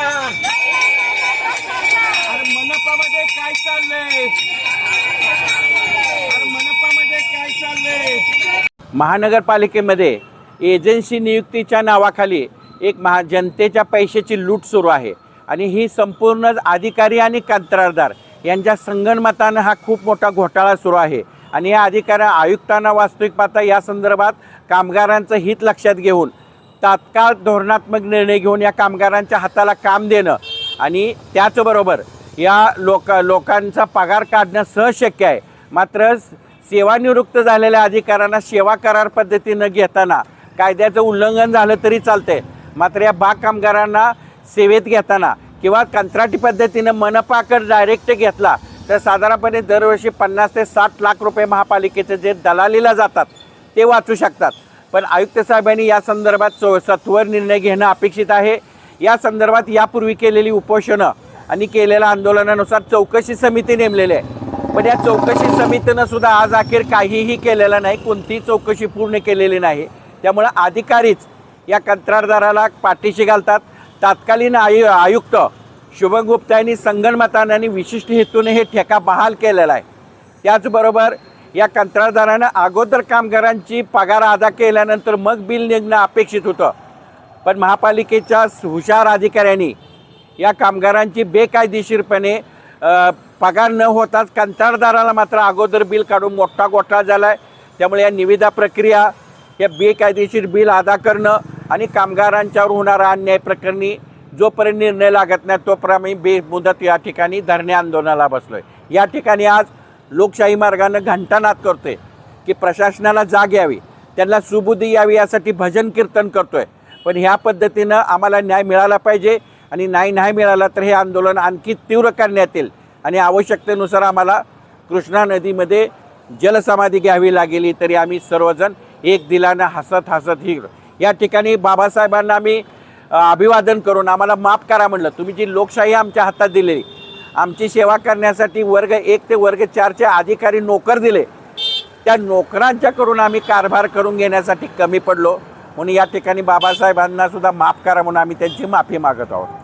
अरे मनपामध्ये काय चाललंय? अरे मनपामध्ये काय चाललंय? महानगरपालिकेमध्ये एजन्सी नियुक्तीच्या नावाखाली एक जनतेच्या पैशाची लूट सुरू आहे आणि ही संपूर्ण अधिकारी आणि कंत्राटदार यांच्या संगनमतानं हा खूप मोठा घोटाळा सुरू आहे आणि या आयुक्तांना वास्तविक पाहता या संदर्भात कामगारांचं हित लक्षात घेऊन तात्काळ धोरणात्मक निर्णय घेऊन या कामगारांच्या हाताला काम देणं आणि त्याचबरोबर या लोकांचा पगार काढणं सहज शक्य आहे। मात्र सेवानिवृत्त झालेल्या अधिकाऱ्यांना सेवा करार पद्धतीनं घेताना कायद्याचं उल्लंघन झालं तरी चालतंय, मात्र या कामगारांना सेवेत घेताना किंवा कंत्राटी पद्धतीनं मनपाकडे डायरेक्ट घेतला तर साधारणपणे दरवर्षी 50 ते 60 लाख रुपये महापालिकेचे जे दलालीला जातात ते वाचू शकतात। पण आयुक्त साहेबांनी या संदर्भात सत्वर निर्णय घेणं अपेक्षित आहे। या संदर्भात यापूर्वी केलेली उपोषणं आणि केलेल्या आंदोलनानुसार चौकशी समिती नेमलेली आहे, पण या चौकशी समितीनं सुद्धा आज अखेर काहीही केलेलं नाही, कोणतीही चौकशी पूर्ण केलेली नाही। त्यामुळे अधिकारीच या कंत्राटदाराला पाठीशी घालतात। तत्कालीन आयुक्त शुभम गुप्ता यांनी संगनमताने आणि विशिष्ट हेतूने हे ठेका बहाल केलेला आहे। त्याचबरोबर या कंत्राटदारानं अगोदर कामगारांची पगार अदा केल्यानंतर मग बिल निघणं अपेक्षित होतं, पण महापालिकेच्या हुशार अधिकाऱ्यांनी या कामगारांची बेकायदेशीरपणे पगार न होताच कंत्राटदाराला मात्र अगोदर बिल काढून मोठा घोटाळा झाला आहे। त्यामुळे या निविदा प्रक्रिया या बेकायदेशीर बिल अदा करणं आणि कामगारांच्यावर होणारा अन्याय प्रकरणी जोपर्यंत निर्णय लागत नाही तोपर्यंत बेमुदत या ठिकाणी धरणे आंदोलनाला बसलोय। या ठिकाणी आज लोकशाही मार्गाने घंटानाद करतोय की प्रशासनाला जाग यावी, त्यांना सुबुद्धी यावी यासाठी भजन कीर्तन करतोय। पण ह्या पद्धतीनं आम्हाला न्याय मिळाला पाहिजे आणि नाही मिळाला तर हे आंदोलन आणखी तीव्र करण्यात येईल आणि आवश्यकतेनुसार आम्हाला कृष्णा नदीमध्ये जलसमाधी घ्यावी लागेल तरी आम्ही सर्वजण एक दिलानं हसत ही या ठिकाणी बाबासाहेबांना आम्ही अभिवादन करून आम्हाला माफ करा म्हणलं। तुम्ही जी लोकशाही आमच्या हातात दिलेली, आमची सेवा करण्यासाठी वर्ग 1 ते वर्ग 4चे अधिकारी नोकर दिले, त्या नोकरांच्याकडून आम्ही कारभार करून घेण्यासाठी कमी पडलो, म्हणून या ठिकाणी बाबासाहेबांना सुद्धा माफ करा म्हणून आम्ही त्यांची माफी मागत आहोत।